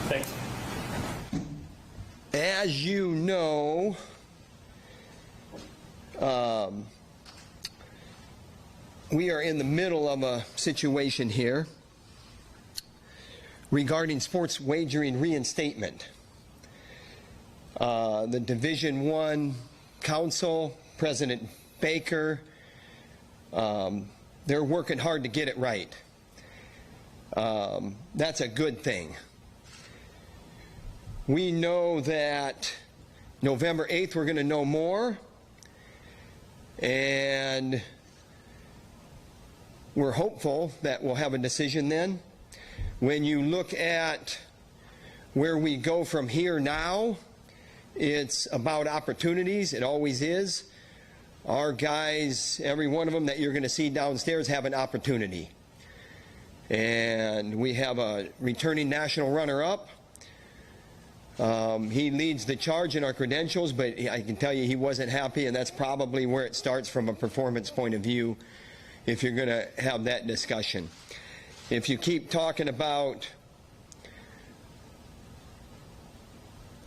Thanks. As you know, we are in the middle of a situation here regarding sports wagering reinstatement. The Division I Council, President Baker, they're working hard to get it right. That's a good thing. We know that November 8th we're going to know more, and we're hopeful that we'll have a decision then. When you look at where we go from here now, it's about opportunities. It always is. Our guys, every one of them that you're going to see downstairs, have an opportunity. And we have a returning national runner-up. He leads the charge in our credentials, but I can tell you he wasn't happy, and that's probably where it starts from a performance point of view if you're going to have that discussion. If you keep talking about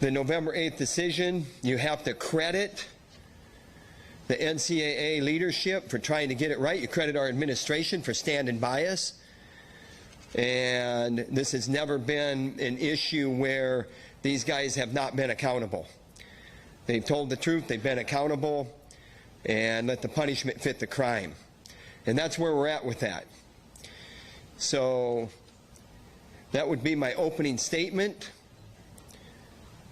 the November 8th decision, you have to credit the NCAA leadership for trying to get it right. You credit our administration for standing by us. And this has never been an issue where these guys have not been accountable. They've told the truth, they've been accountable, and let the punishment fit the crime. And that's where we're at with that. So that would be my opening statement.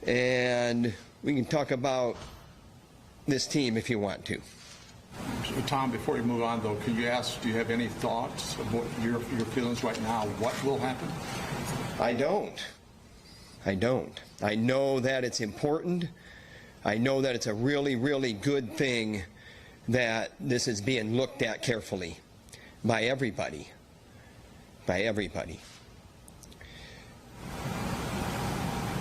And we can talk about this team if you want to. Tom, before you move on, though, can you ask, do you have any thoughts of what your feelings right now, what will happen? I don't. I know that it's important. I know that it's a really, really good thing that this is being looked at carefully by everybody.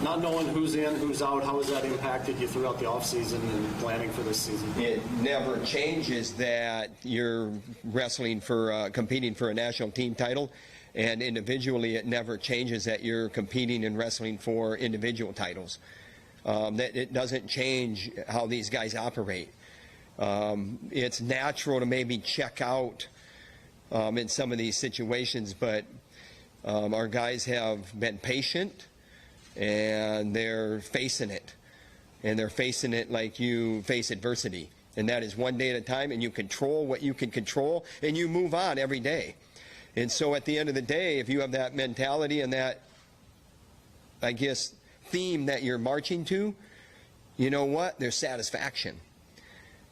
Not knowing who's in, who's out, how has that impacted you throughout the offseason and planning for this season? It never changes that you're wrestling for, competing for a national team title, and individually it never changes that you're competing and wrestling for individual titles. That it doesn't change how these guys operate. It's natural to maybe check out in some of these situations, but our guys have been patient. And they're facing it. And they're facing it like you face adversity. And that is one day at a time, and you control what you can control, and you move on every day. And so at the end of the day, if you have that mentality and that, I guess, theme that you're marching to, you know what? There's satisfaction.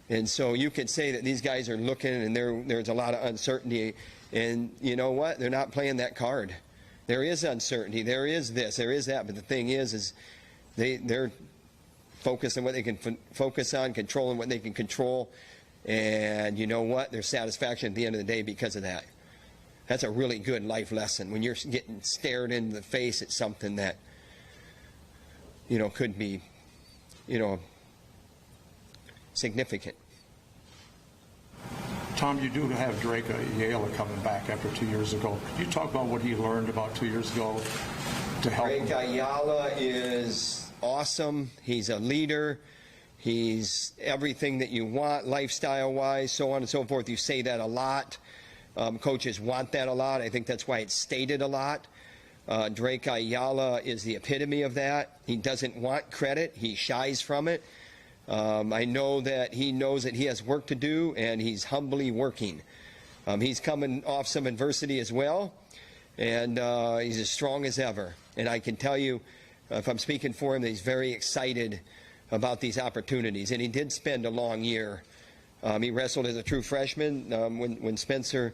And so you could say that these guys are looking, and there's a lot of uncertainty. And you know what? They're not playing that card. There is uncertainty, there is this, there is that, but the thing is they're focused on what they can focus on, controlling what they can control, and you know what? There's satisfaction at the end of the day because of that. That's a really good life lesson. When you're getting stared in the face at something that, you know, could be, you know, significant. Tom, you do have Drake Aala coming back after 2 years ago. Could you talk about what he learned about 2 years ago to help him? Drake Aala is awesome. He's a leader. He's everything that you want, lifestyle-wise, so on and so forth. You say that a lot. Coaches want that a lot. I think that's why it's stated a lot. Drake Aala is the epitome of that. He doesn't want credit. He shies from it. I know that he knows that he has work to do, and he's humbly working. He's coming off some adversity as well, and he's as strong as ever. And I can tell you, if I'm speaking for him, that he's very excited about these opportunities. And he did spend a long year. He wrestled as a true freshman when Spencer,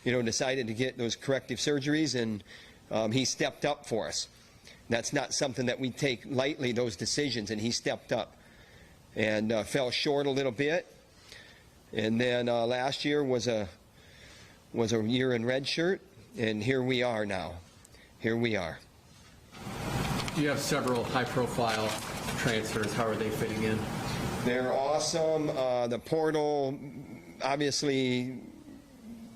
you know, decided to get those corrective surgeries, and he stepped up for us. That's not something that we take lightly, those decisions, and he stepped up. And fell short a little bit, and then last year was a year in red shirt, and here we are now. Here we are. You have several high-profile transfers. How are they fitting in? They're awesome. The portal obviously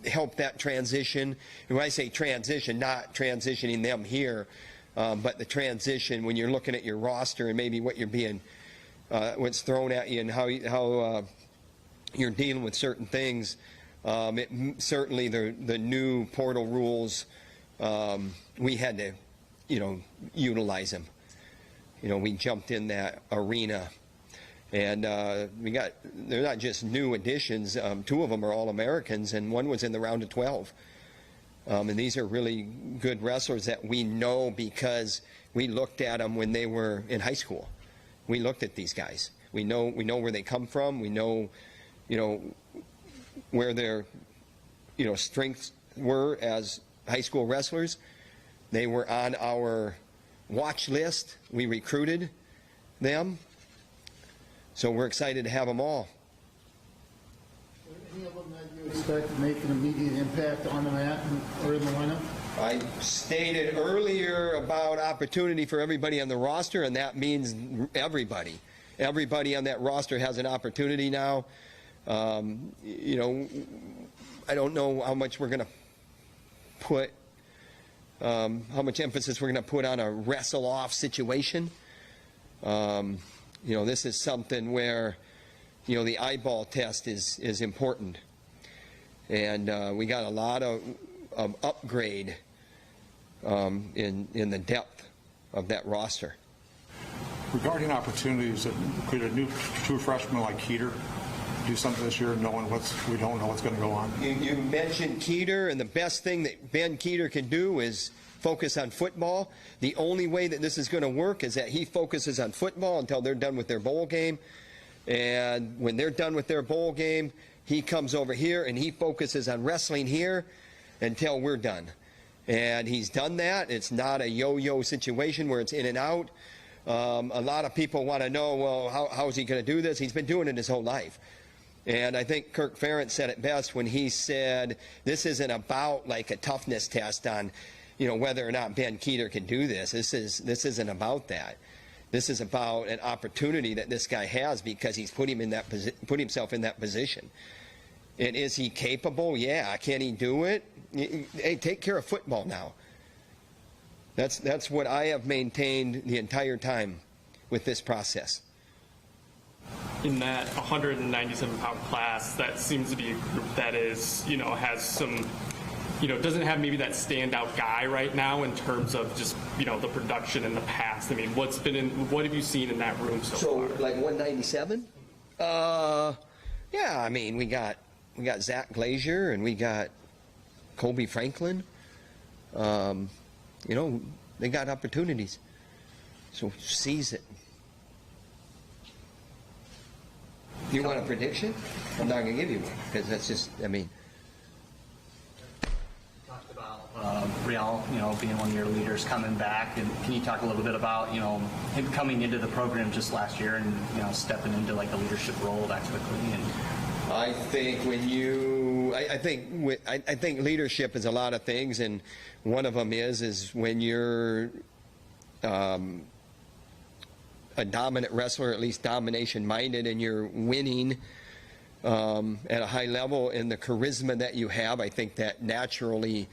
helped that transition. And when I say transition, not transitioning them here, But the transition, when you're looking at your roster and maybe what you're being, what's thrown at you and how you're dealing with certain things, certainly the new portal rules, we had to, utilize them. We jumped in that arena. And they're not just new additions. 2 of them are All-Americans, and 1 was in the round of 12. And these are really good wrestlers that we know because we looked at them when they were in high school. We looked at these guys. We know where they come from. We know, where their, strengths were as high school wrestlers. They were on our watch list. We recruited them. So we're excited to have them all. Any of them that you expect to make an immediate impact on the mat or in the lineup? I stated earlier about opportunity for everybody on the roster, and that means everybody. Everybody on that roster has an opportunity now. I don't know how much we're going to put, how much emphasis we're going to put on a wrestle-off situation. This is something where, the eyeball test is important. And we got a lot of upgrade in the depth of that roster. Regarding opportunities, could a new true freshman like Keer do something this year knowing we don't know what's going to go on? You mentioned Keer, and the best thing that Ben Keer can do is focus on football. The only way that this is going to work is that he focuses on football until they're done with their bowl game. And when they're done with their bowl game, he comes over here and he focuses on wrestling here until we're done. And he's done that. It's not a yo-yo situation where it's in and out. A lot of people want to know, well, how is he going to do this? He's been doing it his whole life. And I think Kirk Ferentz said it best when he said, this isn't about like a toughness test on, whether or not Ben Keer can do this. This isn't about that. This is about an opportunity that this guy has because he's put himself in that position. And is he capable? Yeah. Can he do it? Hey, take care of football now. That's what I have maintained the entire time with this process. In that 197-pound class, that seems to be a group that is, has some, doesn't have maybe that standout guy right now in terms of just, the production in the past. I mean, what have you seen in that room so far? Like 197? Yeah, I mean, we got Zach Glazier and we got Colby Franklin. They got opportunities. So seize it. You want a prediction? I'm not going to give you one because that's just, Talked about Real, being one of your leaders coming back, and can you talk a little bit about, him coming into the program just last year and, stepping into like a leadership role that quickly? And I think I think leadership is a lot of things, and one of them is when you're a dominant wrestler, at least domination-minded, and you're winning at a high level, and the charisma that you have, I think that naturally,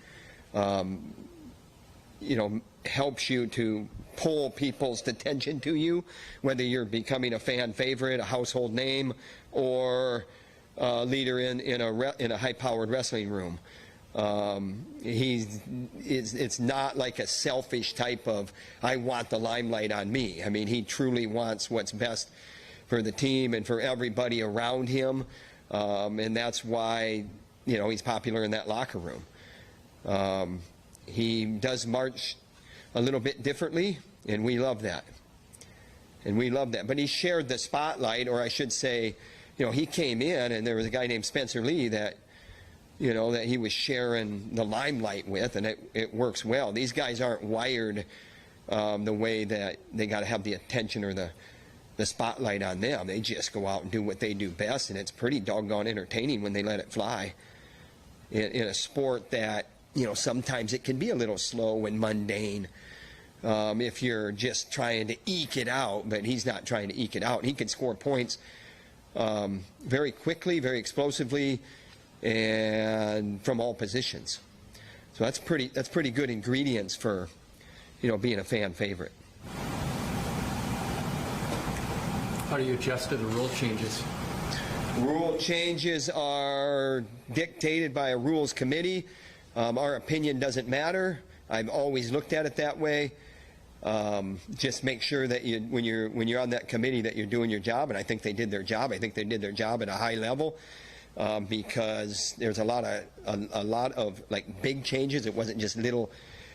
helps you to pull people's attention to you, whether you're becoming a fan favorite, a household name, or a leader in a high-powered wrestling room. It's not like a selfish type of, I want the limelight on me. I mean, he truly wants what's best for the team and for everybody around him. And that's why, he's popular in that locker room. He does march a little bit differently, and we love that. But he shared the spotlight, or I should say, he came in and there was a guy named Spencer Lee that he was sharing the limelight with, and it works well. These guys aren't wired the way that they got to have the attention or the spotlight on them. They just go out and do what they do best, and it's pretty doggone entertaining when they let it fly. In a sport that, sometimes it can be a little slow and mundane if you're just trying to eke it out, but he's not trying to eke it out. He can score points very quickly, very explosively, and from all positions. So that's pretty good ingredients for being a fan favorite. How do you adjust to the rule changes? Rule changes are dictated by a rules committee. Our opinion doesn't matter. I've always looked at it that way. Just make sure that when you're on that committee that you're doing your job, and I think they did their job. I think they did their job at a high level because there's a lot of like big changes. It wasn't just little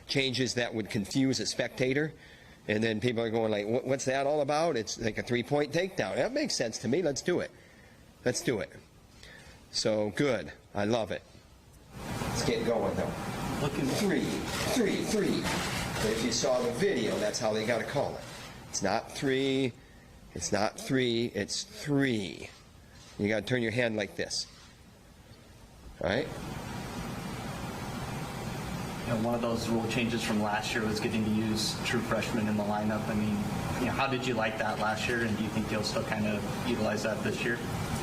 changes that would confuse a spectator. And then people are going like, what's that all about? It's like a 3-point takedown. That makes sense to me. Let's do it. Let's do it. So good. I love it. Let's get going though. Looking 3, 3, 3. But if you saw the video, that's how they got to call it. It's not 3. It's not 3. It's 3. You got to turn your hand like this. All right? one of those rule changes from last year was getting to use true freshmen in the lineup. I mean, how did you like that last year, and do you think you'll still kind of utilize that this year?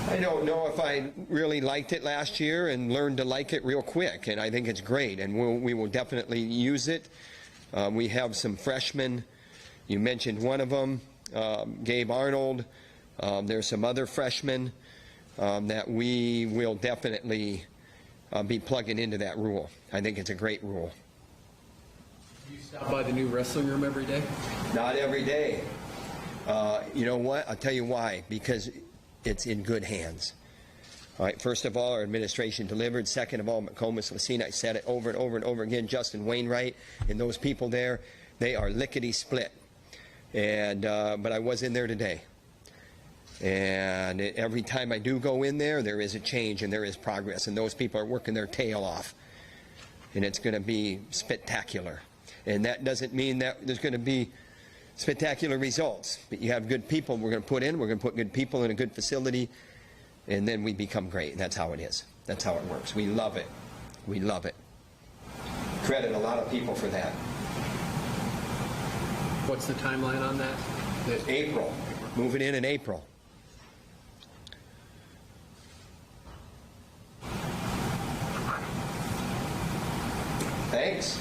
I don't know if I really liked it last year and learned to like it real quick, and I think it's great, and we will definitely use it. We have some freshmen. You mentioned one of them, Gabe Arnold. There's some other freshmen that we will definitely be plugging into that rule. I think it's a great rule. Do you stop by the new wrestling room every day? Not every day. You know what? I'll tell you why. Because it's in good hands. All right. First of all, our administration delivered. Second of all, McComas, Lucina, I said it over and over and over again. Justin Wainwright and those people there, they are lickety split. And but I was in there today. And every time I do go in there, there is a change and there is progress. And those people are working their tail off. And it's going to be spectacular. And that doesn't mean that there's going to be spectacular results. But you have good people we're going to put in. We're going to put good people in a good facility. And then we become great. And that's how it is. That's how it works. We love it. We love it. Credit a lot of people for that. What's the timeline on that? April. Moving in April. Thanks.